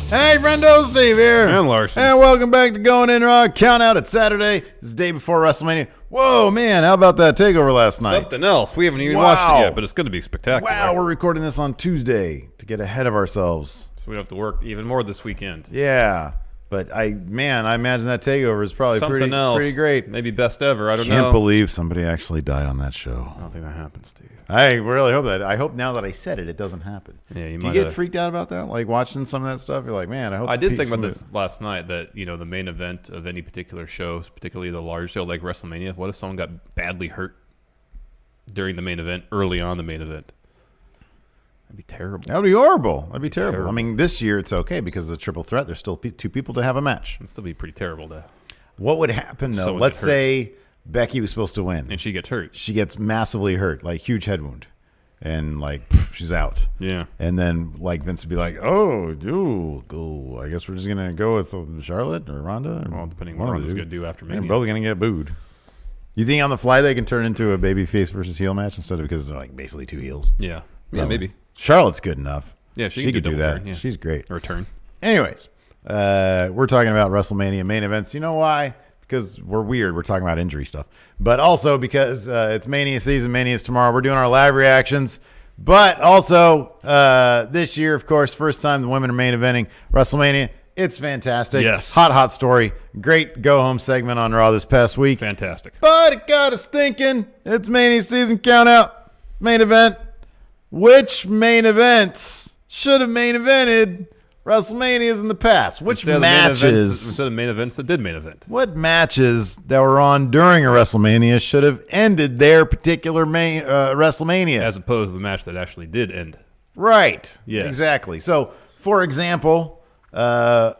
Hey, friendo, Steve here. And Larson. And welcome back to Going In Raw Countout. It's Saturday. This is the day before WrestleMania. Whoa, man, how about that takeover last night? Something else. We haven't even watched it yet, but it's going to be spectacular. Wow, we're recording this on Tuesday to get ahead of ourselves. So we don't have to work even more this weekend. Yeah, but I imagine that takeover is probably pretty great. Maybe best ever. I don't know. Can't believe somebody actually died on that show. I don't think that happens, Steve. I really hope that. I hope now that I said it doesn't happen. Yeah, Do you get freaked out about that? Like watching some of that stuff? You're like, man, I hope. I did think about this last night that, the main event of any particular show, particularly the large show like WrestleMania, what if someone got badly hurt during the main event, early on the main event? That'd be terrible. That would be horrible. That'd be terrible. I mean, this year it's okay because of the triple threat. There's still two people to have a match. It'd still be pretty terrible to. What would happen though? Let's say Becky was supposed to win, and she gets hurt. She gets massively hurt, like huge head wound, and like she's out. Yeah. And then like Vince would be like, "Oh, I guess we're just gonna go with Charlotte or Ronda." Well, depending on what Ronda's gonna do after Mania. They're both gonna get booed. You think on the fly they can turn into a babyface versus heel match instead of because they're like basically two heels? Yeah. Yeah, maybe. Charlotte's good enough. Yeah, she could do that. Turn, yeah. She's great. Or turn. Anyways, we're talking about WrestleMania main events. You know why? Because we're weird. We're talking about injury stuff. But also because it's Mania season. Mania's tomorrow. We're doing our live reactions. But also this year, of course, first time the women are main eventing WrestleMania. It's fantastic. Yes. Hot story. Great go-home segment on Raw this past week. Fantastic. But it got us thinking. It's Mania season count-out. Main event. Which main events should have main evented WrestleManias in the past? Which matches instead of main events that did main event? What matches that were on during a WrestleMania should have ended their particular main WrestleMania, as opposed to the match that actually did end? Right. Yes. Exactly. So, for example, a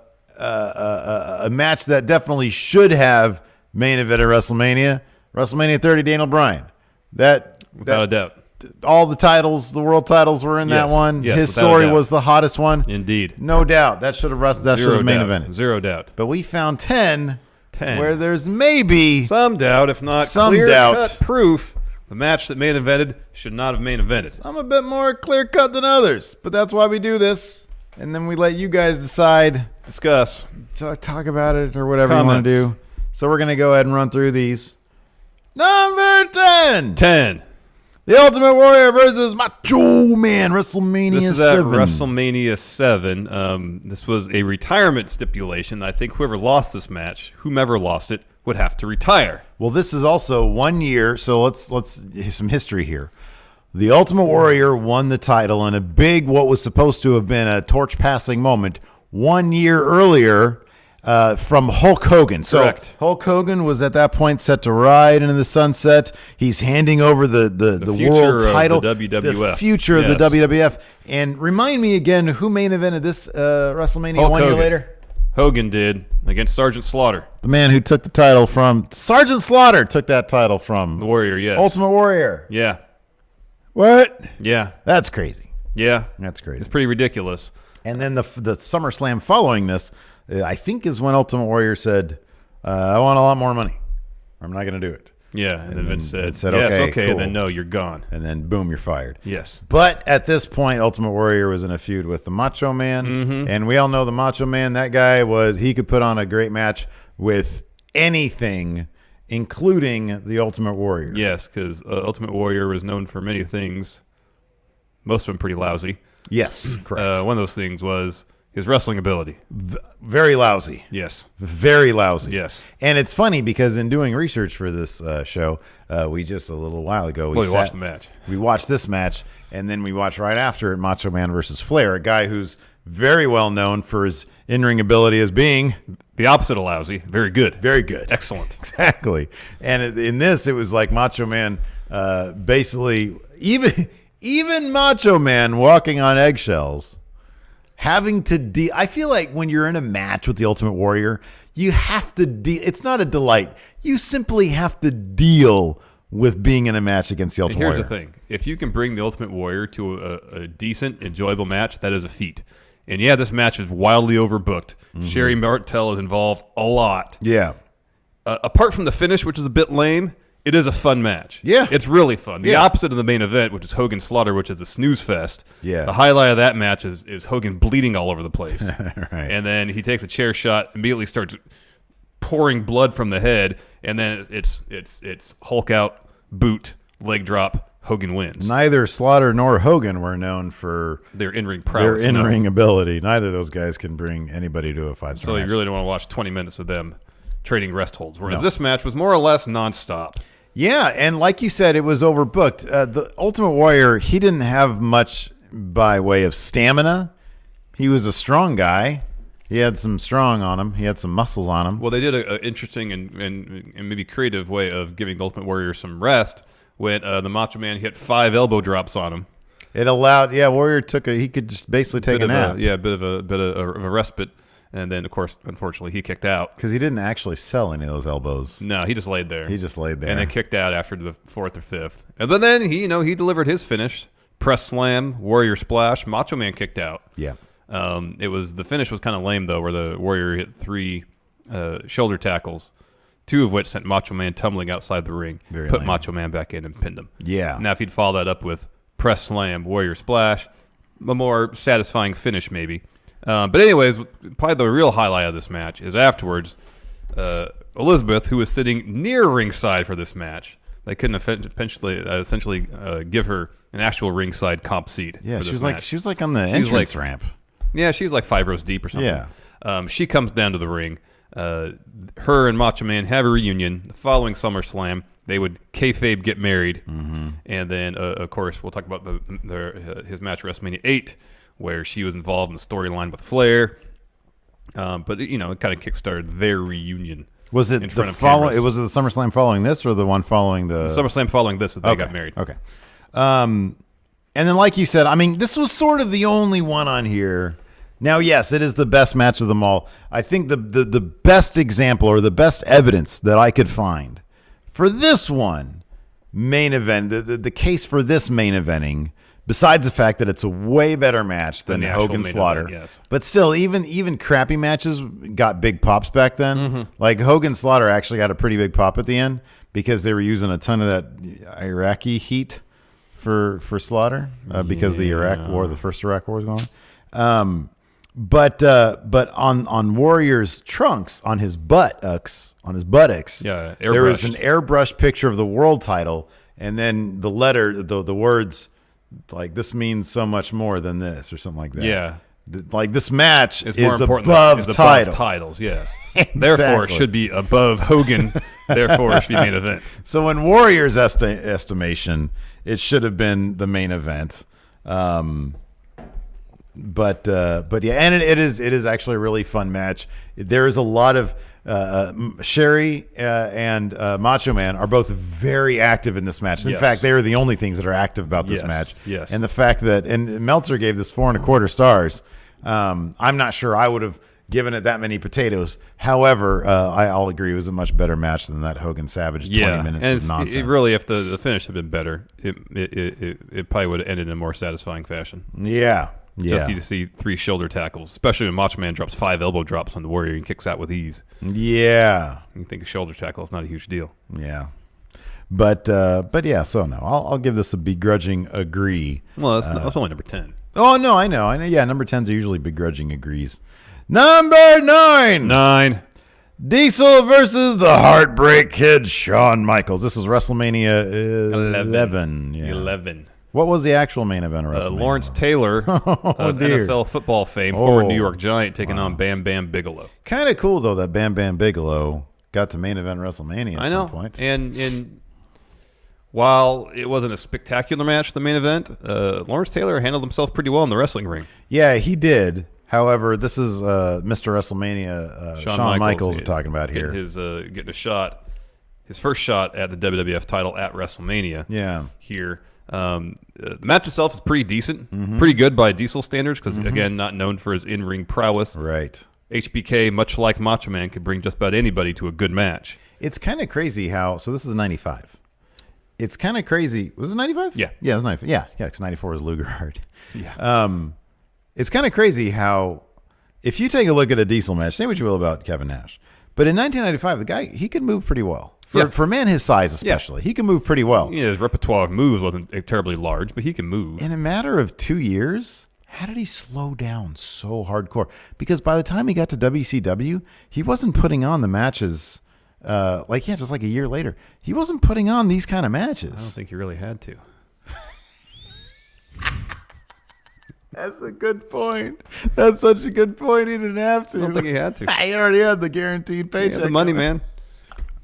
match that definitely should have main evented WrestleMania 30, Daniel Bryan. Without a doubt. All the titles, the world titles were in that one. Yes, his story was the hottest one. Indeed. No doubt. That should have main evented. Zero doubt. But we found 10 where there's maybe some doubt, if not clear-cut proof, the match that main evented should not have main evented. I'm a bit more clear-cut than others, but that's why we do this. And then we let you guys decide. Discuss. Talk about it or whatever you want to do. So we're going to go ahead and run through these. Number 10. 10. The Ultimate Warrior versus Macho Man, WrestleMania 7. This is at WrestleMania 7. This was a retirement stipulation. I think whoever lost this match, whomever lost it, would have to retire. Well, this is also 1 year, so let's some history here. The Ultimate Warrior won the title in a big, what was supposed to have been a torch-passing moment 1 year earlier. From Hulk Hogan. Correct. So Hulk Hogan was at that point set to ride into the sunset. He's handing over the world title, the WWF. The future of the WWF. And remind me again, who main evented this WrestleMania Hulk 1 year Hogan. later? Hogan did against Sergeant Slaughter. The man who took the title from Sergeant Slaughter took that title from the Warrior. Yes. Ultimate Warrior. Yeah. What? Yeah. That's crazy. Yeah. That's crazy. It's pretty ridiculous. And then the SummerSlam following this, I think is when Ultimate Warrior said, I want a lot more money. I'm not going to do it. Yeah, and then Vince said, yes, okay, cool. And then no, you're gone. And then boom, you're fired. Yes. But at this point, Ultimate Warrior was in a feud with the Macho Man. And we all know the Macho Man, that guy he could put on a great match with anything, including the Ultimate Warrior. Yes, because Ultimate Warrior was known for many things, most of them pretty lousy. Yes, correct. One of those things was his wrestling ability. Very lousy. Yes. Very lousy. Yes. And it's funny because in doing research for this show, we just a little while ago, we watched the match. We watched this match, and then we watched right after it Macho Man versus Flair, a guy who's very well known for his in-ring ability as being the opposite of lousy. Very good. Very good. Excellent. Exactly. And in this, it was like Macho Man basically, even Macho Man walking on eggshells, having to I feel like when you're in a match with the Ultimate Warrior, you have to it's not a delight. You simply have to deal with being in a match against the Ultimate Warrior. Here's the thing. If you can bring the Ultimate Warrior to a decent, enjoyable match, that is a feat. And yeah, this match is wildly overbooked. Sherry Martel is involved a lot. Yeah. Apart from the finish, which is a bit lame, It is a fun match. Yeah. It's really fun. The Yeah. opposite of the main event, which is Hogan Slaughter, which is a snooze fest. Yeah. The highlight of that match is Hogan bleeding all over the place. Right. And then he takes a chair shot, immediately starts pouring blood from the head, and then it's Hulk out, boot, leg drop, Hogan wins. Neither Slaughter nor Hogan were known for Their in-ring prowess. their in-ring ability. Neither of those guys can bring anybody to a 5-star So match. you really don't want to watch 20 minutes of them trading rest holds. Whereas No. this match was more or less nonstop. Yeah, and like you said, it was overbooked. The Ultimate Warrior, he didn't have much by way of stamina. He was a strong guy. He had some strong on him. He had some muscles on him. Well, they did an interesting and maybe creative way of giving the Ultimate Warrior some rest when the Macho Man hit 5 elbow drops on him. It allowed, Warrior he could just basically take a nap. A bit of a respite. And then, of course, unfortunately, he kicked out. Because he didn't actually sell any of those elbows. No, he just laid there. He just laid there. And then kicked out after the 4th or 5th. But then he delivered his finish. Press slam, Warrior splash, Macho Man kicked out. Yeah. The finish was kind of lame though, where the Warrior hit 3 shoulder tackles, 2 of which sent Macho Man tumbling outside the ring. Very put lame. Macho Man back in and pinned him. Yeah. Now if he'd follow that up with press slam, Warrior splash, a more satisfying finish maybe. But anyways, probably the real highlight of this match is afterwards, Elizabeth, who was sitting near ringside for this match. They couldn't essentially give her an actual ringside comp seat. Yeah, for she this was match. like on the entrance ramp. Yeah, she was like 5 rows deep or something. Yeah. She comes down to the ring. Her and Macho Man have a reunion. The following SummerSlam, they would kayfabe get married. Mm-hmm. And then, of course, we'll talk about his match at WrestleMania 8, where she was involved in the storyline with Flair. But, it kind of kickstarted their reunion. Was it in front of cameras. Was it the SummerSlam following this or the one following the SummerSlam following this that they got married. Okay. And then, like you said, I mean, this was sort of the only one on here. Now, yes, it is the best match of them all. I think the best example or the best evidence that I could find for this one main event, the case for this main eventing, besides the fact that it's a way better match than the actual Hogan main Slaughter, event, yes. But still, even crappy matches got big pops back then. Mm-hmm. Like Hogan Slaughter actually got a pretty big pop at the end because they were using a ton of that Iraqi heat for Slaughter because the Iraq War, the first Iraq War was going on. But on Warrior's trunks, on his buttocks, Yeah, there was an airbrushed. airbrushed picture of the world title, and then the letter, the words, like this means so much more than this, or something like that. Yeah. Like this match It's is more important above than title. titles, yes. Exactly. Therefore, it should be above Hogan. Therefore, it should be main event. So in Warrior's estimation, it should have been the main event. But yeah, and it is actually a really fun match. There is a lot of Sherry and Macho Man are both very active in this match. In Yes. fact, they are the only things that are active about this Yes, match. yes. And the fact that and Meltzer gave this 4.25 stars. I'm not sure I would have given it that many potatoes. However, I'll agree it was a much better match than that Hogan Savage 20 minutes and of nonsense. It really, if the finish had been better, it probably would have ended in a more satisfying fashion. Yeah. Just to see 3 shoulder tackles, especially when Macho Man drops 5 elbow drops on the Warrior and kicks out with ease. Yeah. You think a shoulder tackle is not a huge deal. Yeah. But yeah, so no, I'll give this a begrudging agree. Well, that's only number 10. Oh, no, I know. Yeah, number 10s are usually begrudging agrees. Number 9. 9. Diesel versus the Heartbreak Kid, Shawn Michaels. This was WrestleMania 11. Yeah. 11. What was the actual main event of WrestleMania? Lawrence Taylor of dear. NFL football fame, former New York Giant, taking on Bam Bam Bigelow. Kind of cool, though, that Bam Bam Bigelow got to main event WrestleMania at some point. And while it wasn't a spectacular match, the main event, Lawrence Taylor handled himself pretty well in the wrestling ring. Yeah, he did. However, this is Mr. WrestleMania, Shawn Michaels we're talking about here. Getting a shot, his first shot at the WWF title at WrestleMania. Yeah. Here. The match itself is pretty decent, pretty good by Diesel standards, because, again, not known for his in-ring prowess. Right. HBK, much like Macho Man, could bring just about anybody to a good match. It's kind of crazy how, so this is 95. It's kind of crazy. Was it 95? Yeah. Yeah, it was 95. Yeah, because 94 was Luger Hard. Yeah. It's kind of crazy how, if you take a look at a Diesel match, say what you will about Kevin Nash, but in 1995, the guy, he could move pretty well For a man his size especially. He can move pretty well. Yeah, his repertoire of moves wasn't terribly large, but he can move. In a matter of 2 years, how did he slow down so hardcore? Because by the time he got to WCW, he wasn't putting on the matches just like a year later. He wasn't putting on these kind of matches. I don't think he really had to. That's a good point. That's such a good point. He didn't have to. I don't think he had to. He already had the guaranteed paycheck. He had the money, man.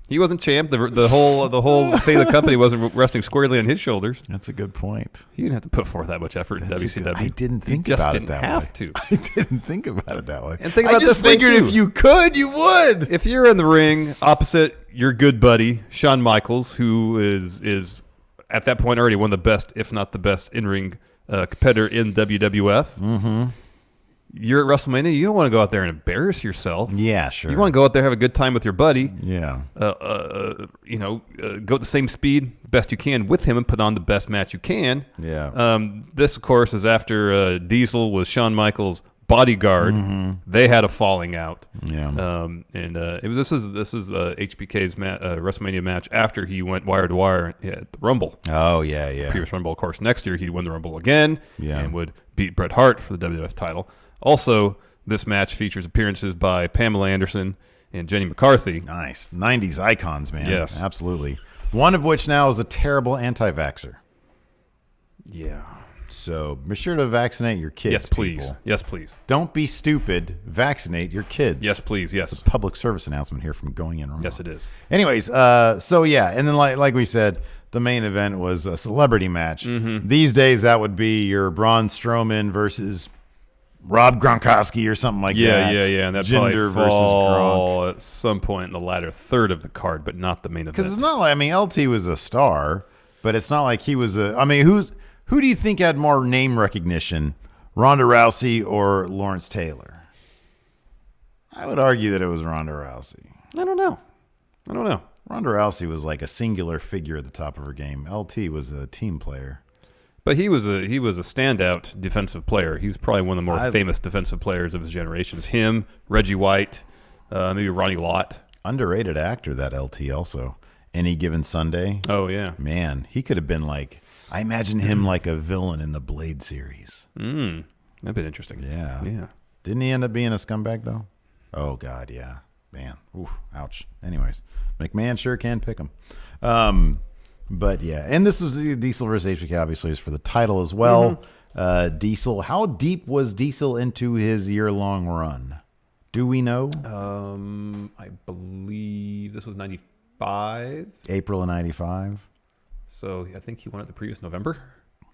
He wasn't champ. The whole thing of the company wasn't resting squarely on his shoulders. That's a good point. He didn't have to put forth that much effort in WCW. I didn't think about it that way. Have to. I didn't think about it that way. And think about I just this figured too. if you could, you would. If you're in the ring opposite your good buddy Shawn Michaels, who is at that point already one of the best, if not the best, in-ring competitor in WWF. Mm-hmm. You're at WrestleMania. You don't want to go out there and embarrass yourself. Yeah, sure. You want to go out there, have a good time with your buddy. Yeah. Go at the same speed best you can with him and put on the best match you can. Yeah. This, of course, is after Diesel was Shawn Michaels' bodyguard. Mm-hmm. They had a falling out. Yeah. This is HBK's WrestleMania match after he went wire to wire at the Rumble. Oh yeah. Previous Rumble, of course. Next year he'd win the Rumble again. Yeah. And would beat Bret Hart for the WWF title. Also, this match features appearances by Pamela Anderson and Jenny McCarthy. Nice. 90s icons, man. Yes. Absolutely. One of which now is a terrible anti-vaxxer. Yeah. So be sure to vaccinate your kids. Yes, please. People. Yes, please. Don't be stupid. Vaccinate your kids. Yes, please. Yes. It's a public service announcement here from Going In Wrong. Yes, it is. Anyways, and then like we said, the main event was a celebrity match. Mm-hmm. These days, that would be your Braun Strowman versus Rob Gronkowski or something like that. Yeah. And that Jinder probably fall at some point in the latter third of the card, but not the main event. Because it's not like, LT was a star, but it's not like he was who do you think had more name recognition, Ronda Rousey or Lawrence Taylor? I would argue that it was Ronda Rousey. I don't know. Ronda Rousey was like a singular figure at the top of her game. LT was a team player. But he was a standout defensive player. He was probably one of the more famous defensive players of his generation. It's him, Reggie White, maybe Ronnie Lott. Underrated actor, that LT also. Any Given Sunday. Oh, yeah. Man, he could have been like, I imagine him like a villain in the Blade series. That'd been interesting. Yeah. Didn't he end up being a scumbag, though? Oh, God, yeah. Man. Oof, ouch. Anyways, McMahon sure can pick him. But, yeah. And this was Diesel versus HBK, obviously, is for the title as well. Mm-hmm. Diesel, how deep was Diesel into his year-long run? Do we know? I believe this was 95. April of 95. So I think he won it the previous November.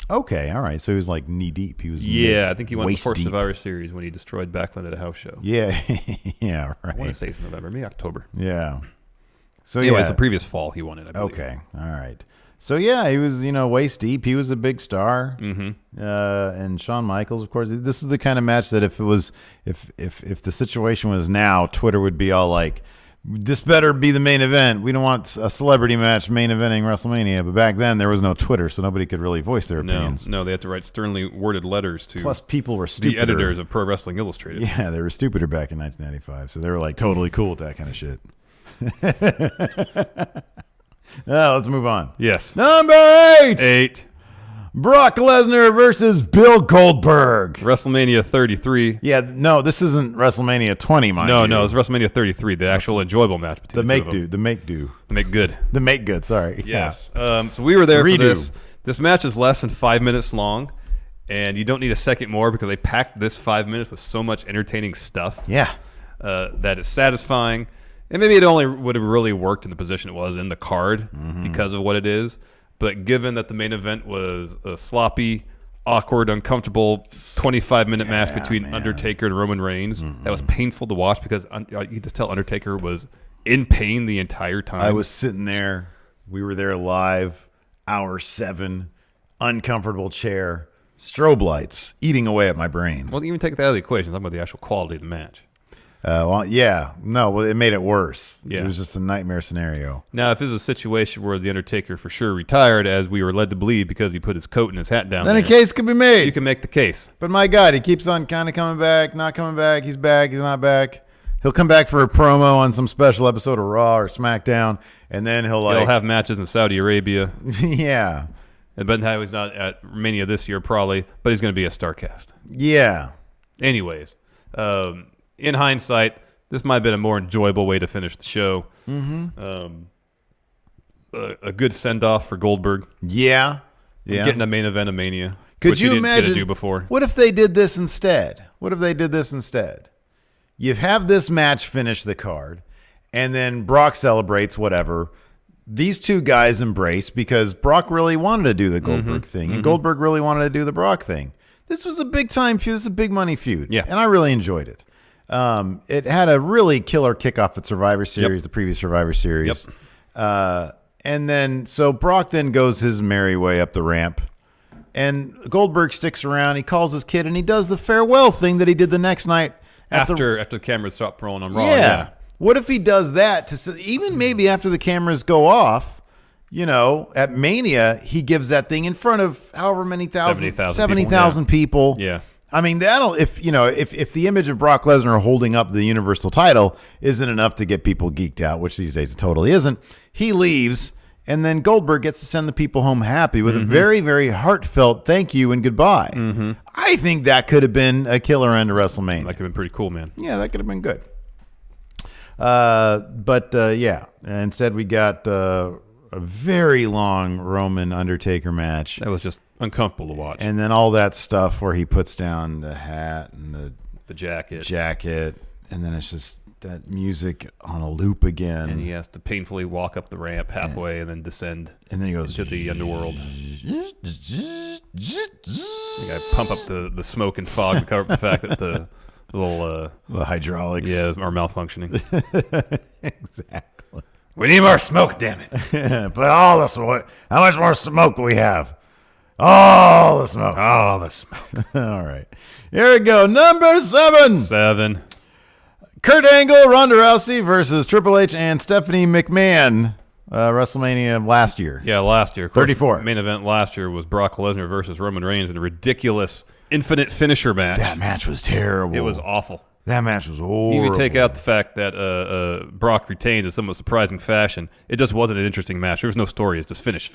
Okay, all right. So he was like knee deep. He was I think he won before Survivor Series when he destroyed Backlund at a house show. Yeah, yeah, right. I want to say it's November, maybe October. Yeah. So anyways, the previous fall he won it, I believe. Okay, all right. So yeah, he was waist deep. He was a big star. Mm-hmm. And Shawn Michaels, of course. This is the kind of match that if the situation was now, Twitter would be all like, this better be the main event. We don't want a celebrity match main eventing WrestleMania. But back then, there was no Twitter, so nobody could really voice their opinions. No, they had to write sternly worded letters to Plus, people were stupider. The editors of Pro Wrestling Illustrated. Yeah, they were stupider back in 1995, so they were like totally cool with that kind of shit. Let's move on. Yes. Number 8. Brock Lesnar versus Bill Goldberg. WrestleMania 33. Yeah, no, this isn't WrestleMania 20, mind you. No, it's WrestleMania 33, the actual enjoyable match between the make good, sorry. Yes. Yeah. So we were there for this. This match is less than 5 minutes long, and you don't need a second more because they packed this 5 minutes with so much entertaining stuff. Yeah. That is satisfying. And maybe it only would have really worked in the position it was in the card because of what it is. But given that the main event was a sloppy, awkward, uncomfortable 25-minute match between Undertaker and Roman Reigns, that was painful to watch because you could just tell Undertaker was in pain the entire time. I was sitting there. We were there live, hour 7, uncomfortable chair, strobe lights eating away at my brain. Well, even take that out of the equation. I'm talking about the actual quality of the match. It made it worse. Yeah. It was just a nightmare scenario. Now, if this is a situation where the Undertaker for sure retired, as we were led to believe because he put his coat and his hat down, then a case could be made. You can make the case. But my God, he keeps on kind of coming back, not coming back. He's back. He's not back. He'll come back for a promo on some special episode of Raw or SmackDown, and then he'll have matches in Saudi Arabia. Yeah. But he's not at Mania this year probably, but he's going to be a StarCast. Yeah. Anyways, in hindsight, this might have been a more enjoyable way to finish the show. Mm-hmm. A good send-off for Goldberg. Yeah. Getting a main event of Mania. Could you imagine? Didn't get to do before. What if they did this instead? You have this match finish the card, and then Brock celebrates whatever. These two guys embrace because Brock really wanted to do the Goldberg thing, and Goldberg really wanted to do the Brock thing. This was a big-time feud. This is a big-money feud, and I really enjoyed it. It had a really killer kickoff at Survivor Series, the previous Survivor Series. And then, so Brock then goes his merry way up the ramp, and Goldberg sticks around. He calls his kid, and he does the farewell thing that he did the next night. After the cameras stop rolling on Raw. Yeah. What if he does that even maybe after the cameras go off, at Mania, he gives that thing in front of however many 70,000 people. Yeah. I mean, that'll, if the image of Brock Lesnar holding up the Universal title isn't enough to get people geeked out, which these days it totally isn't, he leaves, and then Goldberg gets to send the people home happy with a very, very heartfelt thank you and goodbye. I think that could have been a killer end to WrestleMania. That could have been pretty cool, man. Yeah, that could have been good. But instead we got a very long Roman Undertaker match. That was just uncomfortable to watch. And then all that stuff where he puts down the hat and the jacket, and then it's just that music on a loop again. And he has to painfully walk up the ramp halfway and then descend. And then he goes to the underworld. You got to pump up the smoke and fog to cover up the fact that the little the hydraulics are malfunctioning. Exactly. We need more smoke, damn it. But all the smoke. How much more smoke do we have? All the smoke. All the smoke. All right. Here we go. Number 7. 7. Kurt Angle, Ronda Rousey versus Triple H and Stephanie McMahon. WrestleMania last year. Yeah, last year. 34. Main event last year was Brock Lesnar versus Roman Reigns in a ridiculous infinite finisher match. That match was terrible. It was awful. That match was horrible. Even take out the fact that Brock retained in somewhat surprising fashion, it just wasn't an interesting match. There was no story. It's just finish.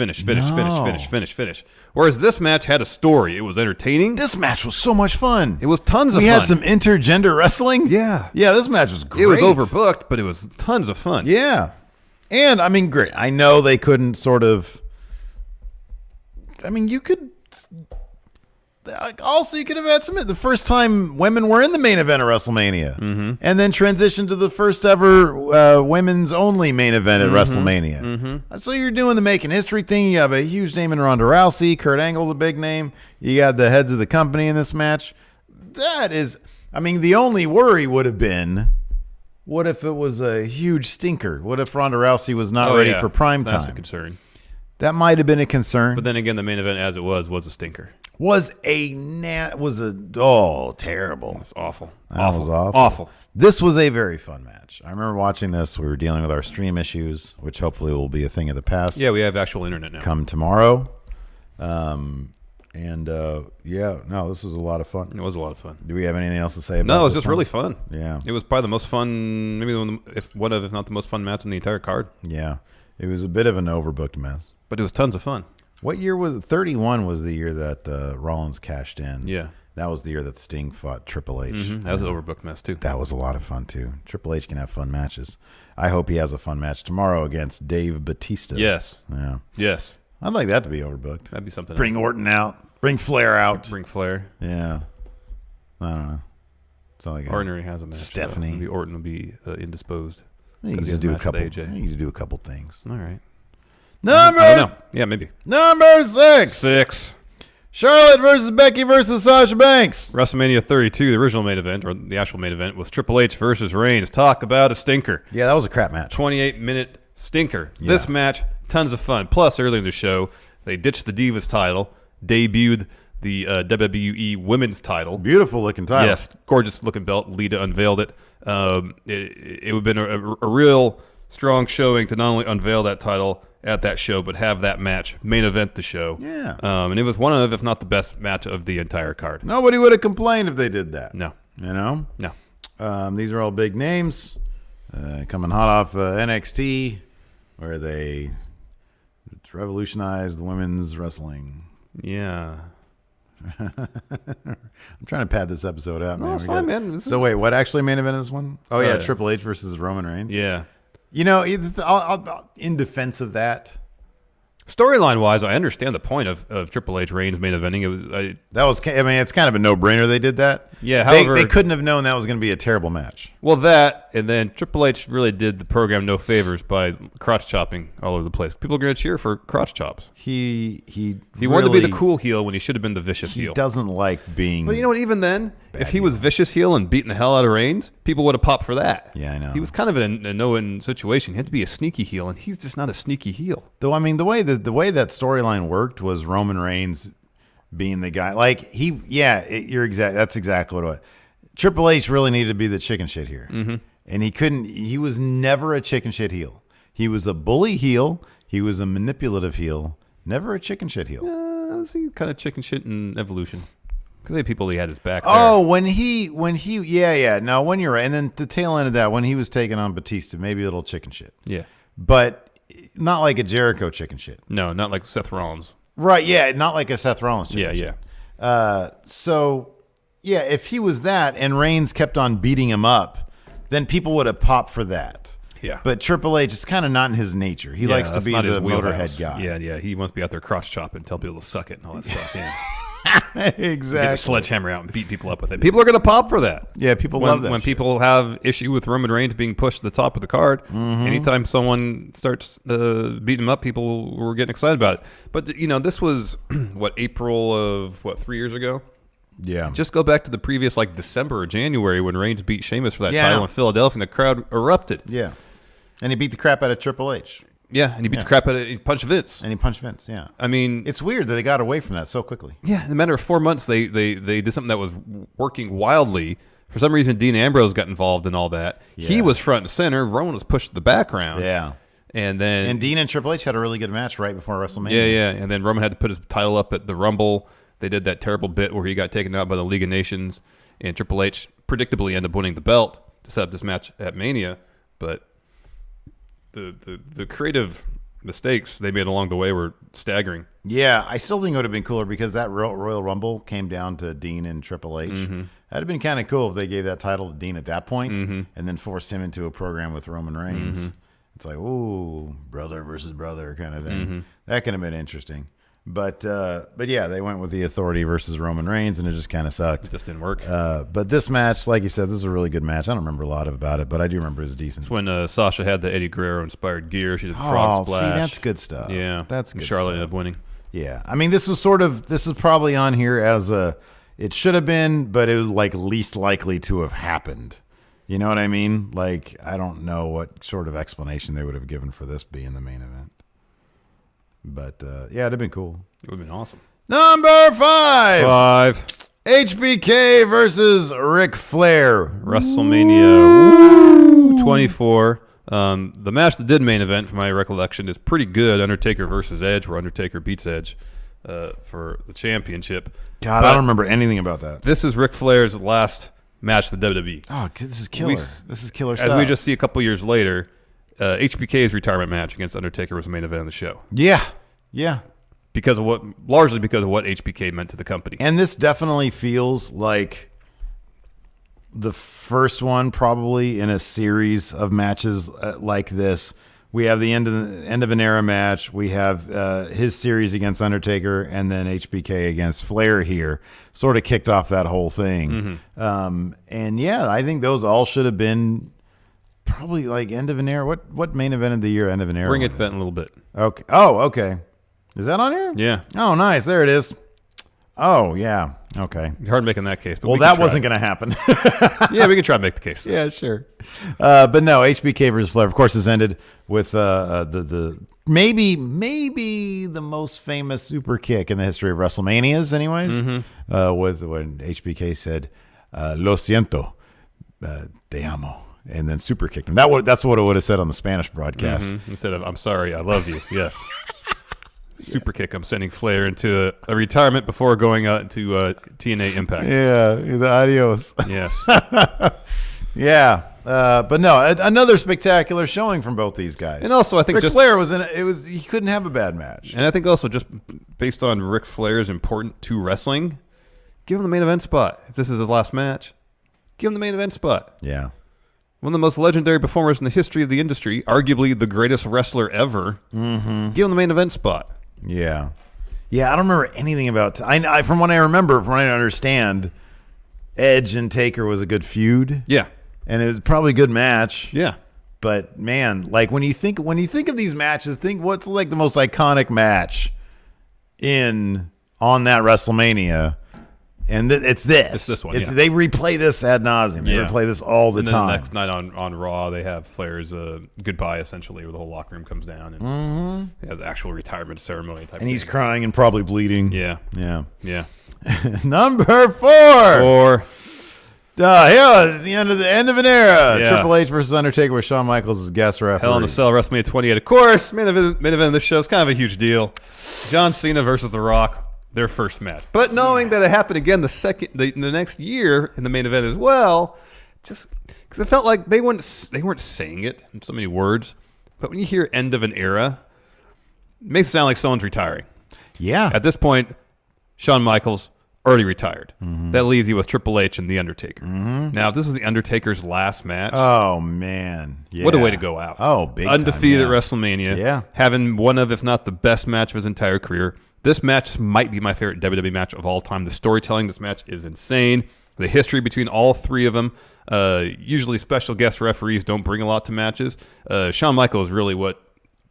Whereas this match had a story. It was entertaining. This match was so much fun. It was tons of fun. We had some intergender wrestling. Yeah. Yeah, this match was great. It was overbooked, but it was tons of fun. Yeah. And, I mean, great. I know they couldn't sort of... I mean, you could... Also, you could have had the first time women were in the main event of WrestleMania, and then transitioned to the first ever women's only main event at WrestleMania. So you're doing the making history thing. You have a huge name in Ronda Rousey. Kurt Angle's a big name. You got the heads of the company in this match. That is, I mean, the only worry would have been, what if it was a huge stinker? What if Ronda Rousey was not ready for prime time? That's a concern. That might have been a concern. But then again, the main event as it was a stinker. Terrible. It's awful. That was awful. This was a very fun match. I remember watching this. We were dealing with our stream issues, which hopefully will be a thing of the past. Yeah, we have actual internet now. Come tomorrow. This was a lot of fun. It was a lot of fun. Do we have anything else to say about it? No, it was just really fun. Yeah. It was probably the most fun, maybe if not the most fun match in the entire card. Yeah. It was a bit of an overbooked mess. But it was tons of fun. What year was it? 31 was the year that Rollins cashed in. Yeah. That was the year that Sting fought Triple H. That was an overbooked mess, too. That was a lot of fun, too. Triple H can have fun matches. I hope he has a fun match tomorrow against Dave Bautista. Yes. Yeah. Yes. I'd like that to be overbooked. That'd be something Bring else. Orton out. Bring Flair out. Bring Flair. Yeah. I don't know. That's all I got. Orton already has a match. Stephanie. Maybe Orton will be indisposed. You can just do a couple. You can just do a couple things. All right. Maybe. Number 6. 6. Charlotte versus Becky versus Sasha Banks. WrestleMania 32, the original main event, or the actual main event, was Triple H versus Reigns. Talk about a stinker. Yeah, that was a crap match. 28-minute stinker. Yeah. This match, tons of fun. Plus, earlier in the show, they ditched the Divas title, debuted the WWE Women's title. Beautiful looking title. Yes, gorgeous looking belt. Lita unveiled it. It would have been a real strong showing to not only unveil that title at that show, but have that match main event the show. Yeah. And it was one of, if not the best match of the entire card. Nobody would have complained if they did that. No. You know? No. These are all big names coming hot off NXT, where they revolutionized the women's wrestling. Yeah. I'm trying to pad this episode out, man. No, it's fine, man. So wait, what actually main event is this one? Oh yeah, Triple H versus Roman Reigns. Yeah. You know, I'll, in defense of that, Storyline wise, I understand the point of Triple H Reigns main eventing. I mean, it's kind of a no brainer. They did that. Yeah, however, they couldn't have known that was going to be a terrible match. Well, that and then Triple H really did the program no favors by crotch chopping all over the place. People are going to cheer for crotch chops. He wanted to be the cool heel when he should have been the vicious heel. He doesn't like being. But you know what? Even then, if he was vicious heel and beating the hell out of Reigns, people would have popped for that. Yeah, I know. He was kind of in a no-win situation. He had to be a sneaky heel, and he's just not a sneaky heel. Though I mean, the way that storyline worked was Roman Reigns being the guy. Like that's exactly what it was. Triple H really needed to be the chicken shit here, and he couldn't. He was never a chicken shit heel. He was a bully heel. He was a manipulative heel. Never a chicken shit heel. Was he kind of chicken shit in Evolution? Because they had people he had his back. Oh, when no, when you're right, and then the tail end of that, when he was taking on Batista, maybe a little chicken shit. Yeah, but not like a Jericho chicken shit. No, not like Seth Rollins. Right? Yeah, not like a Seth Rollins chicken shit. Yeah. So yeah, if he was that and Reigns kept on beating him up, then people would have popped for that. Yeah. But Triple H is kind of not in his nature. He likes to be the Motorhead guy. Yeah. He wants to be out there cross chopping, tell people to suck it and all that stuff. Yeah. Exactly. Get the sledgehammer out and beat people up with it. People are going to pop for that. Yeah, people love that. When people have issue with Roman Reigns being pushed to the top of the card, anytime someone starts beating him up, people were getting excited about it. But this was April of 3 years ago. Yeah. Just go back to the previous December or January when Reigns beat Sheamus for that title in Philadelphia, and the crowd erupted. Yeah. And he beat the crap out of Triple H. Yeah, and he beat the crap out of he punched Vince. And he punched Vince, yeah. I mean, it's weird that they got away from that so quickly. Yeah, in a matter of 4 months, they did something that was working wildly. For some reason, Dean Ambrose got involved in all that. Yeah. He was front and center. Roman was pushed to the background. Yeah. And Dean and Triple H had a really good match right before WrestleMania. Yeah. And then Roman had to put his title up at the Rumble. They did that terrible bit where he got taken out by the League of Nations, and Triple H predictably ended up winning the belt to set up this match at Mania. But the creative mistakes they made along the way were staggering. Yeah, I still think it would have been cooler because that Royal Rumble came down to Dean and Triple H. That'd have been kind of cool if they gave that title to Dean at that point and then forced him into a program with Roman Reigns. It's like, ooh, brother versus brother kind of thing. That could have been interesting. But yeah, they went with the Authority versus Roman Reigns, and it just kind of sucked. It just didn't work. But this match, like you said, this is a really good match. I don't remember a lot about it, but I do remember it was decent. It's when Sasha had the Eddie Guerrero-inspired gear. She did the frog splash. See, that's good stuff. Yeah. That's good Charlotte stuff. ended up winning. Yeah. I mean, this is probably on here as it should have been, but it was least likely to have happened. You know what I mean? I don't know what sort of explanation they would have given for this being the main event. But, yeah, it'd have been cool. It would have been awesome. Number 5. HBK versus Ric Flair. WrestleMania 24. The match that did main event, from my recollection, is pretty good. Undertaker versus Edge, where Undertaker beats Edge for the championship. God, I don't remember anything about that. This is Ric Flair's last match to the WWE. Oh, this is killer. This is killer stuff. As we just see a couple years later, HBK's retirement match against Undertaker was the main event of the show. Yeah. Largely because of what HBK meant to the company. And this definitely feels like the first one probably in a series of matches like this. We have the end of an era match. We have his series against Undertaker, and then HBK against Flair here. Sort of kicked off that whole thing. And yeah, I think those all should have been probably end of an era. What main event of the year end of an era? Bring it to that in a little bit. Okay. Oh, okay. Is that on here? Yeah. Oh, nice. There it is. Oh, yeah. Okay. Hard making that case. But that wasn't going to happen. Yeah, we can try to make the case. Yeah, sure. But no, HBK versus Flair, of course, this ended with the maybe the most famous super kick in the history of WrestleManias, anyways, with when HBK said, "Lo siento, te amo," and then super kicked him. That's what it would have said on the Spanish broadcast. Instead of "I'm sorry, I love you." Yes. Super kick. I'm sending Flair into a retirement before going out into TNA Impact. Yeah, the adios. Yes. Yeah. But no, another spectacular showing from both these guys. And also, I think Ric Flair was he couldn't have a bad match. And I think also just based on Ric Flair's importance to wrestling, give him the main event spot. If this is his last match, give him the main event spot. Yeah. One of the most legendary performers in the history of the industry, arguably the greatest wrestler ever. Mm-hmm. Give him the main event spot. Yeah. Yeah, I don't remember anything about... from what I remember, from what I understand, Edge and Taker was a good feud. Yeah. And it was probably a good match. Yeah. But, man, like when you think of these matches, think what's like the most iconic match on that WrestleMania... And it's this. It's this one. They replay this ad nauseum. They replay this all the and time. The next night on Raw, they have Flair's goodbye, essentially, where the whole locker room comes down and he has the actual retirement ceremony type. And he's crying and probably bleeding. Yeah. Number 4. Yeah, it's the end of an era. Yeah. Triple H versus Undertaker with Shawn Michaels as guest referee. Hell in a Cell, WrestleMania 28. Of course, main event of this show is kind of a huge deal. John Cena versus The Rock. Their first match, but knowing that it happened again the next year in the main event as well, just because it felt like they weren't saying it in so many words, but when you hear "end of an era," it makes it sound like someone's retiring. Yeah. At this point, Shawn Michaels already retired. Mm-hmm. That leaves you with Triple H and The Undertaker. Mm-hmm. Now, if this was The Undertaker's last match, oh man, what a way to go out! Oh, big undefeated time, at WrestleMania, yeah, having one of, if not the best match of his entire career. This match might be my favorite WWE match of all time. The storytelling this match is insane. The history between all three of them. Usually special guest referees don't bring a lot to matches. Shawn Michaels is really what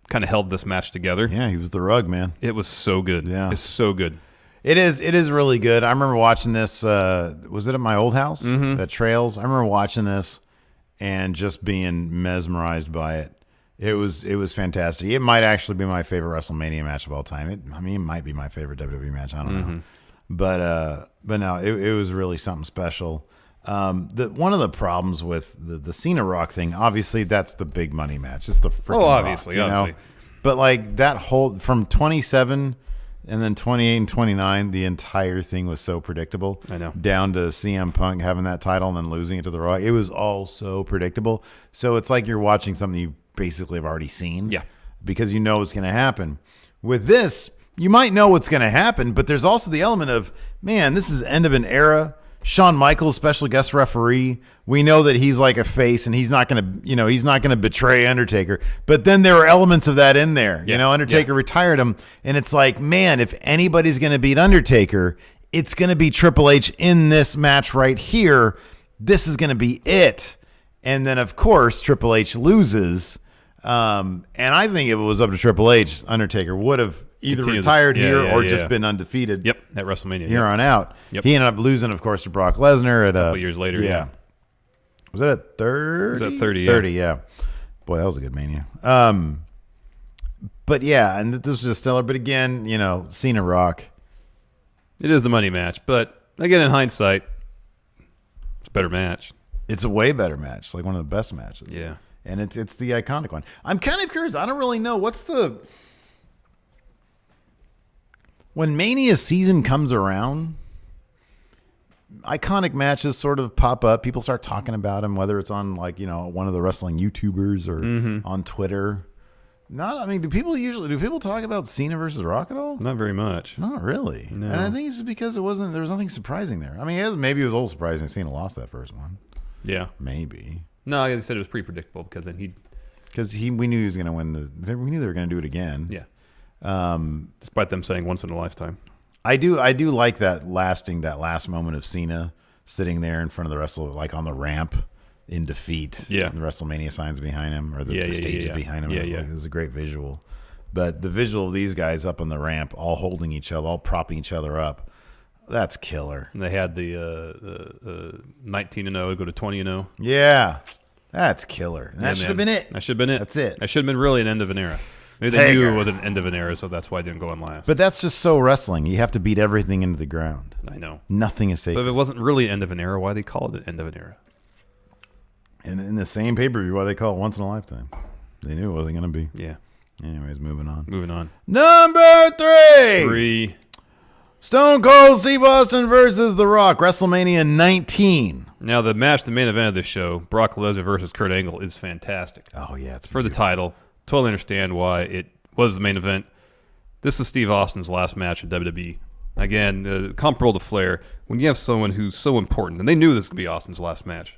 kind of held this match together. Yeah, he was the rug, man. It was so good. Yeah. It's so good. It is really good. I remember watching this. Was it at my old house at Trails? I remember watching this and just being mesmerized by it. It was fantastic. It might actually be my favorite WrestleMania match of all time. It might be my favorite WWE match. I don't know, but no, it was really something special. One of the problems with the Cena Rock thing, obviously, that's the big money match. It's the freaking obviously, Rock, obviously. But like that whole from 27 and then 28 and 29, the entire thing was so predictable. I know. Down to CM Punk having that title and then losing it to The Rock. It was all so predictable. So it's like you're watching something you basically have already seen. Yeah. Because you know what's going to happen. With this, you might know what's going to happen, but there's also the element of, man, this is end of an era. Shawn Michaels, special guest referee. We know that he's like a face and he's not going to betray Undertaker. But then there are elements of that in there. Yeah. Undertaker retired him. And it's like, man, if anybody's going to beat Undertaker, it's going to be Triple H in this match right here. This is going to be it. And then, of course, Triple H loses. And I think if it was up to Triple H, Undertaker would have either retired here or just been undefeated. Yep, at WrestleMania. Here on out. Yep. He ended up losing, of course, to Brock Lesnar at a couple years later. Yeah. Was that at 30? It was at 30, 30, yeah. Boy, that was a good Mania. But yeah, and this was just stellar. But again, Cena Rock. It is the money match, but again, in hindsight, it's a better match. It's a way better match, like one of the best matches. Yeah. And it's the iconic one. I'm kind of curious. I don't really know. When Mania season comes around, iconic matches sort of pop up. People start talking about them, whether it's on one of the wrestling YouTubers or on Twitter. Do people talk about Cena versus Rock at all? Not very much. Not really. No. And I think it's just because there was nothing surprising there. Maybe it was a little surprising Cena lost that first one. Yeah. Maybe. No, I said it was pretty predictable because then we knew he was going to win we knew they were going to do it again. Yeah. Despite them saying once in a lifetime. I do like that last moment of Cena sitting there in front of the wrestler, like on the ramp in defeat. Yeah. And the WrestleMania signs behind him, or the stages behind him. Yeah, It was a great visual. But the visual of these guys up on the ramp, all holding each other, all propping each other up, that's killer. And they had the 19-0 to go to 20-0. Yeah. That's killer. That should have been it. That should have been it. That's it. That should have been really an end of an era. Maybe they knew it was an end of an era, so that's why it didn't go on last. But that's just so wrestling. You have to beat everything into the ground. I know. Nothing is safe. But if it wasn't really end of an era, why they call it an end of an era? And in the same pay-per-view, why they call it once in a lifetime? They knew it wasn't going to be. Yeah. Anyways, moving on. Number 3. 3. Stone Cold Steve Austin versus The Rock, WrestleMania 19. Now, the main event of this show, Brock Lesnar versus Kurt Angle, is fantastic. Oh, yeah. It's for the title. Totally understand why it was the main event. This was Steve Austin's last match in WWE. Again, comparable to Flair, when you have someone who's so important, and they knew this could be Austin's last match,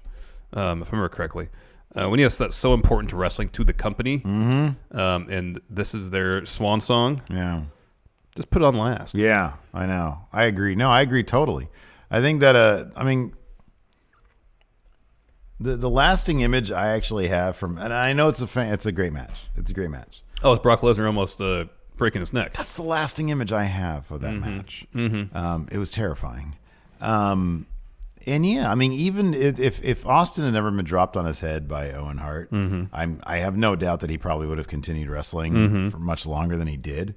if I remember correctly. When you have that's so important to wrestling, to the company, and this is their swan song, just put it on last. Yeah, I know. I agree. No, I agree totally. I think that, the lasting image I actually have from, and I know it's a great match. It's a great match. Oh, it's Brock Lesnar almost breaking his neck. That's the lasting image I have of that match. It was terrifying. And yeah, even if Austin had never been dropped on his head by Owen Hart, I have no doubt that he probably would have continued wrestling for much longer than he did.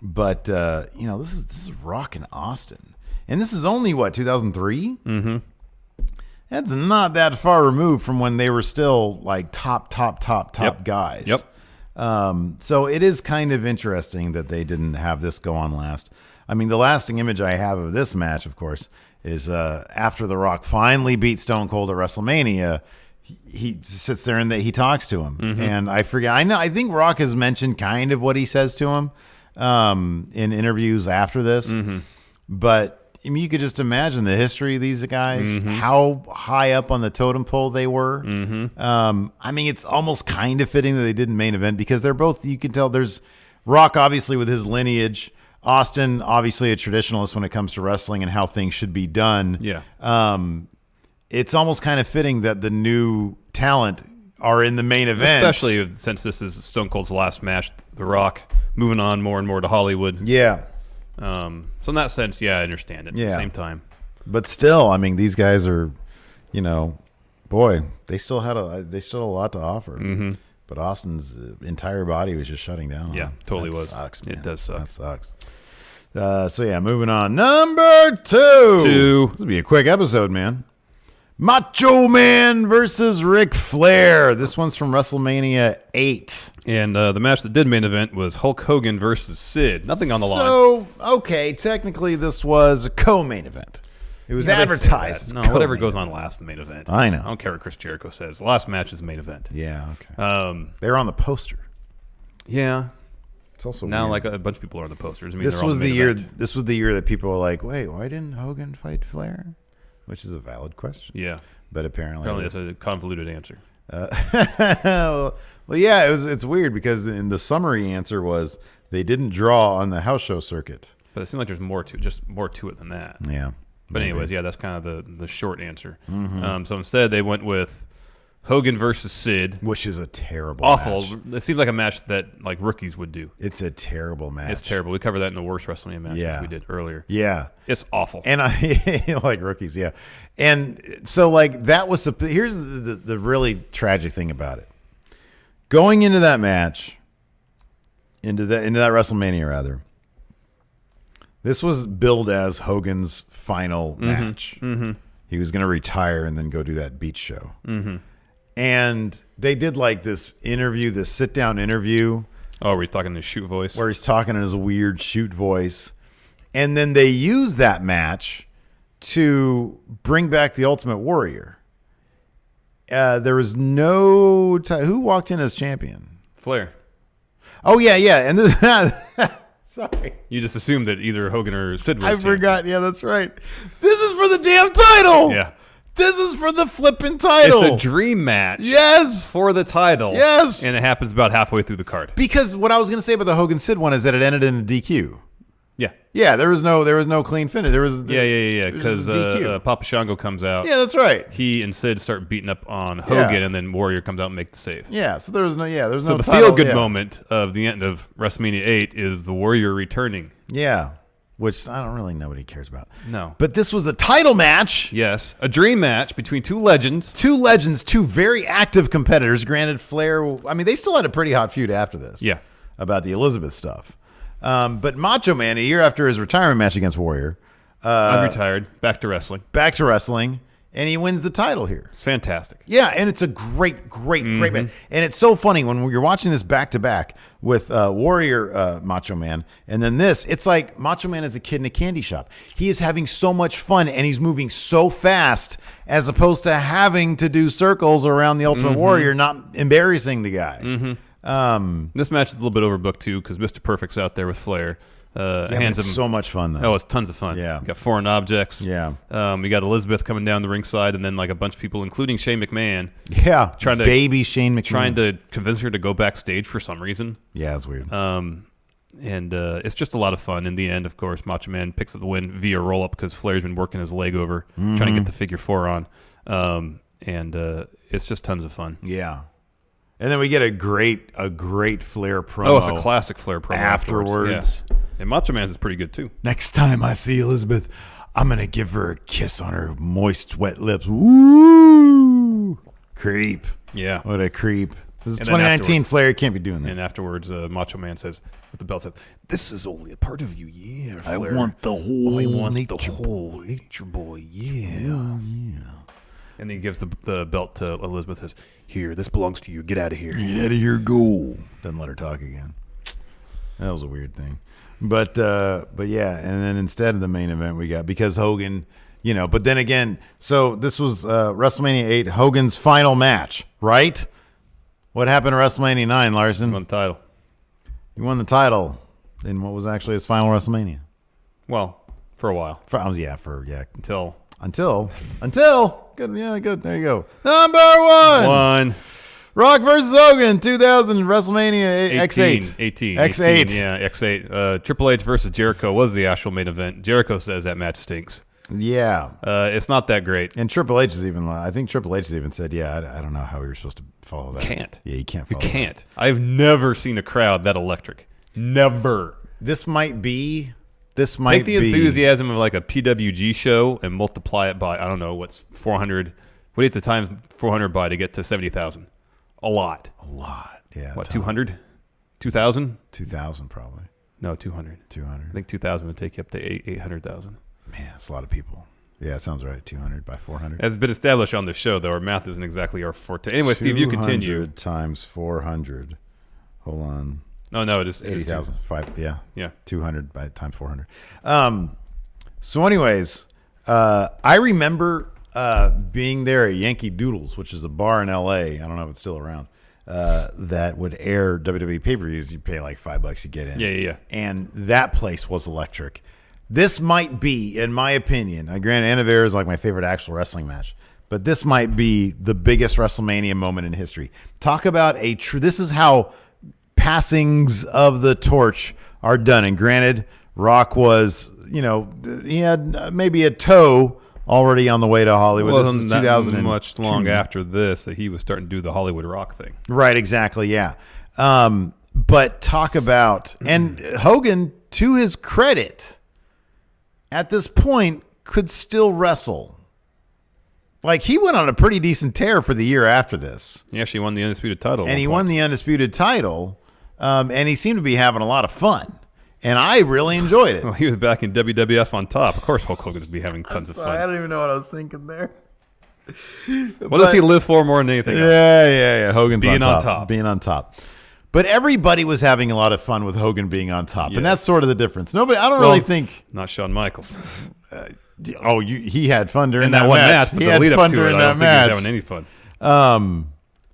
But this is Rock and Austin, and this is only 2003. That's not that far removed from when they were still like top guys. Yep. So it is kind of interesting that they didn't have this go on last. The lasting image I have of this match, of course, is after The Rock finally beat Stone Cold at WrestleMania, he sits there and he talks to him. And I forget. I think Rock has mentioned kind of what he says to him in interviews after this. But you could just imagine the history of these guys, how high up on the totem pole they were. It's almost kind of fitting that they didn't main event because they're both, you can tell there's Rock, obviously, with his lineage. Austin, obviously, a traditionalist when it comes to wrestling and how things should be done. Yeah. It's almost kind of fitting that the new talent are in the main event. Especially since this is Stone Cold's last match, The Rock moving on more and more to Hollywood. Yeah. So in that sense, I understand it. Yeah. At the same time, but still, these guys are, boy, they still had a lot to offer. But Austin's entire body was just shutting down. Yeah, totally was. Sucks, man. It does suck. That sucks. Moving on. Number 2. This will be a quick episode, man. Macho Man versus Ric Flair. This one's from WrestleMania 8. And the match that did main event was Hulk Hogan versus Sid. Nothing on the line. So, okay, technically this was a co-main event. It was advertised. No, whatever goes on last, the main event. I know. I don't care what Chris Jericho says. The last match is the main event. Yeah, okay. They're on the poster. Yeah. It's also now weird. like a bunch of people are on the posters. This was the year. This was the year that people were like, "Wait, why didn't Hogan fight Flair?" Which is a valid question. Yeah, but apparently it's a convoluted answer. Well, yeah, it's weird because in the summary answer was they didn't draw on the house show circuit. But it seems like there's more to it than that. Yeah. But anyways, that's kind of the short answer. So instead, they went with Hogan versus Sid, which is a terrible, awful. Match. It seems like a match that like rookies would do. It's a terrible match. It's terrible. We covered that in the worst WrestleMania match we did earlier. Yeah, it's awful. And I like rookies. Yeah, and so like that was here's the really tragic thing about it. Going into that match, into that WrestleMania rather. This was billed as Hogan's final match. He was going to retire and then go do that beach show. And they did like this interview, this sit-down interview. Oh, where he's talking in his shoot voice? Where he's talking in his weird shoot voice. And then they used that match to bring back the Ultimate Warrior. There was no... who walked in as champion? Flair. Oh, yeah. And sorry. You just assumed that either Hogan or Sid was I champion. forgot. Yeah, that's right. This is for the damn title. Yeah. This is for the flipping title. It's a dream match. Yes. For the title. Yes. And it happens about halfway through the card. Because what I was going to say about the Hogan Sid one is that it ended in a DQ. Yeah. Yeah, there was no clean finish. There was Yeah. Because Papa Shango comes out. Yeah, that's right. He and Sid start beating up on Hogan, and then Warrior comes out and make the save. Yeah, so there was no So the feel-good moment of the end of WrestleMania 8 is the Warrior returning. Yeah. Which I don't really know what he cares about. No. But this was a title match. Yes. A dream match between two legends. Two very active competitors. Granted, Flair, they still had a pretty hot feud after this. Yeah. About the Elizabeth stuff. But Macho Man, a year after his retirement match against Warrior. Unretired. Back to wrestling. and he wins the title here. It's fantastic. Yeah, and it's a great match. And it's so funny when you're watching this back-to-back with Warrior Macho Man, and then this, it's like Macho Man is a kid in a candy shop. He is having so much fun, and he's moving so fast as opposed to having to do circles around the Ultimate Warrior, not embarrassing the guy. This match is a little bit overbooked, too, because Mr. Perfect's out there with Flair. Hands him so much fun, though. Oh, it's tons of fun. Yeah. You got foreign objects. Yeah. You got Elizabeth coming down the ringside, and then like a bunch of people, including Shane McMahon. Yeah. Trying to baby Shane McMahon. Trying to convince her to go backstage for some reason. Yeah, it's weird. And it's just a lot of fun. In the end, of course, Macho Man picks up the win via roll-up because Flair's been working his leg over, trying to get the figure 4 on. It's just tons of fun. Yeah. And then we get a great Flair promo. Oh, it's a classic Flair promo afterwards. Yeah. And Macho Man's is pretty good, too. Next time I see Elizabeth, I'm going to give her a kiss on her moist, wet lips. Woo! Creep. Yeah. What a creep. This is And 2019 Flair. Can't be doing that. And afterwards, Macho Man says, with the belt says, "This is only a part of you, yeah, I Flair. want the whole the whole nature boy, yeah." Oh, yeah. And then he gives the belt to Elizabeth, says, "Here, this belongs to you. Get out of here." Get out of here, go. Doesn't let her talk again. That was a weird thing. But yeah, and then instead of the main event we got, because Hogan, but then again, so this was WrestleMania 8, Hogan's final match, right? What happened to WrestleMania 9, Larson? He won the title. He won the title in what was actually his final WrestleMania. Well, for a while. Until good. There you go. Number 1. Rock versus Hogan, 2000 WrestleMania X8. 18. X8. Yeah, X8. Triple H versus Jericho was the actual main event. Jericho says that match stinks. Yeah. It's not that great. And Triple H is I think Triple H has even said, I don't know how we were supposed to follow that. Can't. Yeah, you can't follow that. I've never seen a crowd that electric. Never. This might be Take the enthusiasm of like a PWG show and multiply it by, I don't know, what's 400. What do you have to times 400 by to get to 70,000? A lot. Yeah. What, 200? 2,000? 2,000 probably. No, 200. 200. I think 2,000 would take you up to 800,000. Man, that's a lot of people. Yeah, it sounds right. 200 by 400. As has been established on this show, though, our math isn't exactly our forte. Anyway, Steve, you continue. 200 times 400. Hold on. No, it is 80,000. Yeah. 200 by times 400. So anyways, I remember being there at Yankee Doodles, which is a bar in L.A. I don't know if it's still around. That would air WWE pay-per-views. You pay like $5 to get in. Yeah. And that place was electric. This might be, in my opinion, granted, Anavera is like my favorite actual wrestling match, but this might be the biggest WrestleMania moment in history. Talk about this is how passings of the torch are done. And granted, Rock was, he had maybe a toe already on the way to Hollywood. Wasn't that much long after this that he was starting to do the Hollywood Rock thing. Right, exactly, yeah. But talk about, and Hogan, to his credit, at this point, could still wrestle. Like, he went on a pretty decent tear for the year after this. He actually won the Undisputed title. And he won the Undisputed title, and he seemed to be having a lot of fun. And I really enjoyed it. Well, he was back in WWF on top. Of course, Hulk Hogan would be having tons of fun. I don't even know what I was thinking there. What does he live for more than anything else? Yeah. Hogan's being on top. Being on top. But everybody was having a lot of fun with Hogan being on top. Yeah. And that's sort of the difference. I don't really think. Not Shawn Michaels. He had fun during that one match. He had fun during that match. He was having any fun.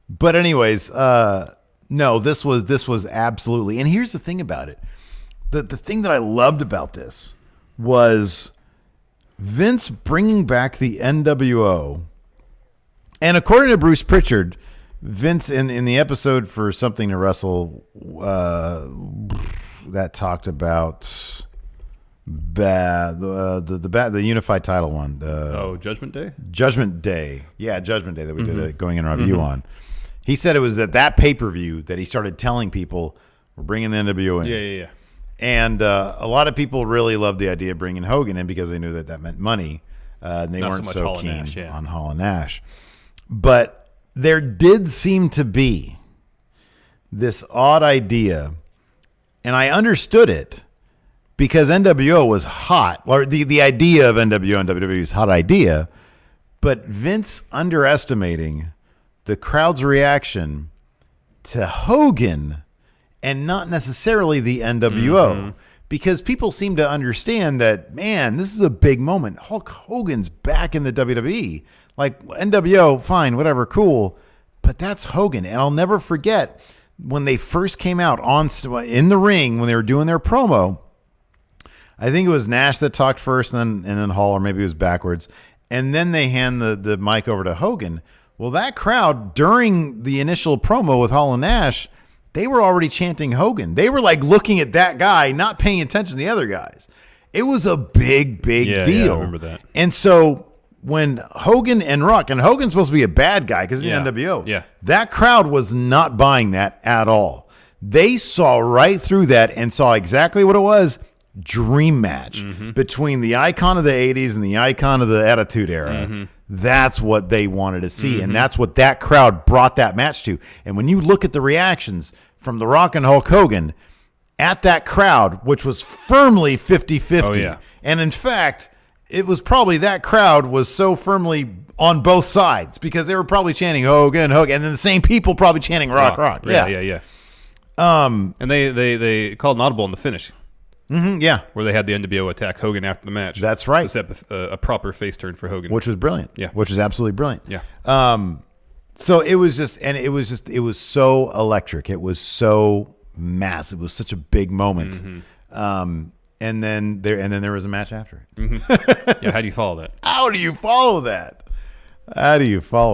But anyways, no, this was absolutely. And here's the thing about it. The thing that I loved about this was Vince bringing back the NWO. And according to Bruce Pritchard, Vince in the episode for Something to Wrestle that talked about the unified title one. Judgment Day? Judgment Day. Yeah, Judgment Day that we did a going in review on. He said it was that pay-per-view that he started telling people, we're bringing the NWO in. Yeah. And a lot of people really loved the idea of bringing Hogan in because they knew that meant money. And they weren't so keen on Hall and Nash. But there did seem to be this odd idea, and I understood it because NWO was hot, or the idea of NWO and WWE's hot idea, But Vince underestimating the crowd's reaction to Hogan and not necessarily the NWO. Because people seem to understand that, man, this is a big moment. Hulk Hogan's back in the WWE. Like, NWO, fine, whatever, cool. But that's Hogan. And I'll never forget when they first came out in the ring, when they were doing their promo, I think it was Nash that talked first and then Hall, or maybe it was backwards. And then they hand the mic over to Hogan. Well, that crowd, during the initial promo with Hall and Nash, they were already chanting Hogan. They were like looking at that guy, not paying attention to the other guys. It was a big deal. Yeah, I remember that. And so when Hogan and Rock, and Hogan's supposed to be a bad guy because of the NWO, that crowd was not buying that at all. They saw right through that and saw exactly what it was. Dream match between the icon of the 80s and the icon of the Attitude Era. That's what they wanted to see, and that's what that crowd brought that match to. And when you look at the reactions from The Rock and Hulk Hogan at that crowd, which was firmly 50-50, and in fact, it was probably that crowd was so firmly on both sides because they were probably chanting Hogan, and then the same people probably chanting Rock. Yeah. And they called an audible in the finish. Where they had the NWO attack Hogan after the match. That's right. To set a proper face turn for Hogan. Which was brilliant. Yeah. Which was absolutely brilliant. Yeah. So it was so electric. It was so massive. It was such a big moment. And then there was a match after it. Yeah. How do you follow that? How do you follow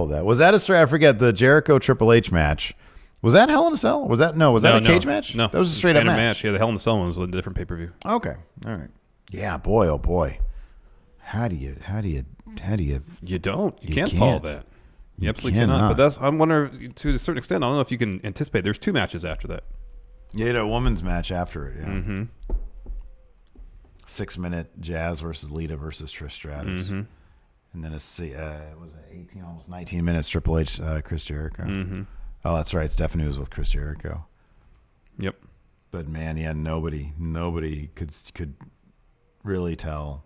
that? Was that a straight? I forget the Jericho Triple H match. Was that Hell in a Cell? Was that a cage match? No, that was a straight up match. Yeah, the Hell in a Cell one was a different pay per view. Okay, all right. Yeah, boy, oh boy. How do you? You don't. You can't follow that. You absolutely cannot. But I'm wondering, to a certain extent, I don't know if you can anticipate. There's 2 matches after that. You had a women's match after it. Yeah. 6-minute Jazz versus Lita versus Trish Stratus, and then was it 18, almost 19 minutes Triple H, Chris Jericho. Oh, that's right. Stephanie was with Chris Jericho. Yep. But man, yeah, nobody could really tell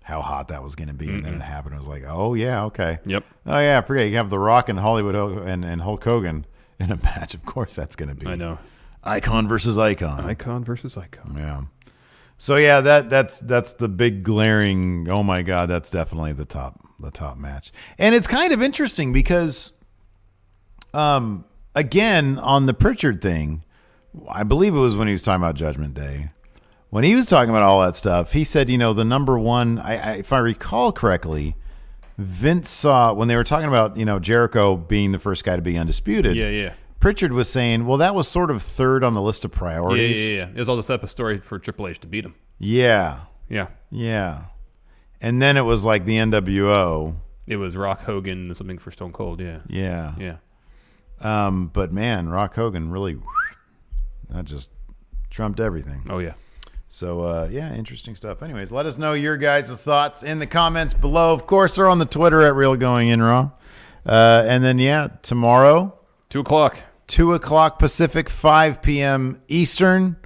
how hot that was going to be, and then it happened. It was like, oh yeah, okay. Yep. Oh yeah, I forget. You have The Rock and Hollywood and Hulk Hogan in a match. Of course, that's going to be. I know. Icon versus icon. Icon versus icon. Yeah. So yeah, that's the big glaring. Oh my God, that's definitely the top match, and it's kind of interesting because. Again, on the Pritchard thing, I believe it was when he was talking about Judgment Day. When he was talking about all that stuff, he said, the number one, if I recall correctly, Vince saw, when they were talking about, Jericho being the first guy to be undisputed. Yeah. Pritchard was saying, well, that was sort of third on the list of priorities. Yeah. It was all to set up a story for Triple H to beat him. Yeah. Yeah. And then it was like the NWO. It was Rock, Hogan, something for Stone Cold. Yeah. But man, Rock Hogan really, that just trumped everything. Oh yeah. So interesting stuff. Anyways, let us know your guys' thoughts in the comments below. Of course, they're on the Twitter at Real Going In Raw. And then tomorrow, 2:00. 2:00 Pacific, 5 p.m. Eastern.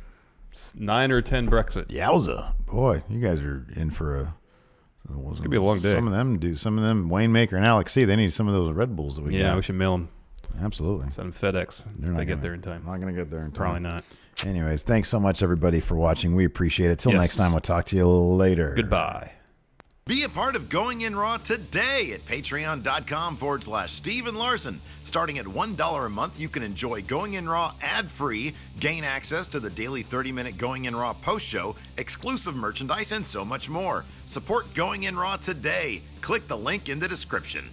9 or 10 Brexit. Yowza. Boy, you guys are in for a. It's gonna be a long day. Some of them, Wayne Maker and Alex C. They need some of those Red Bulls that we got. Yeah, we should mail them. Absolutely. Send them FedEx if they get there in time. Not going to get there in time. Probably not. Anyways, thanks so much, everybody, for watching. We appreciate it. Till next time, we'll talk to you later. Goodbye. Be a part of Going In Raw today at patreon.com/Steve and Larson. Starting at $1 a month, you can enjoy Going In Raw ad-free, gain access to the daily 30-minute Going In Raw post show, exclusive merchandise, and so much more. Support Going In Raw today. Click the link in the description.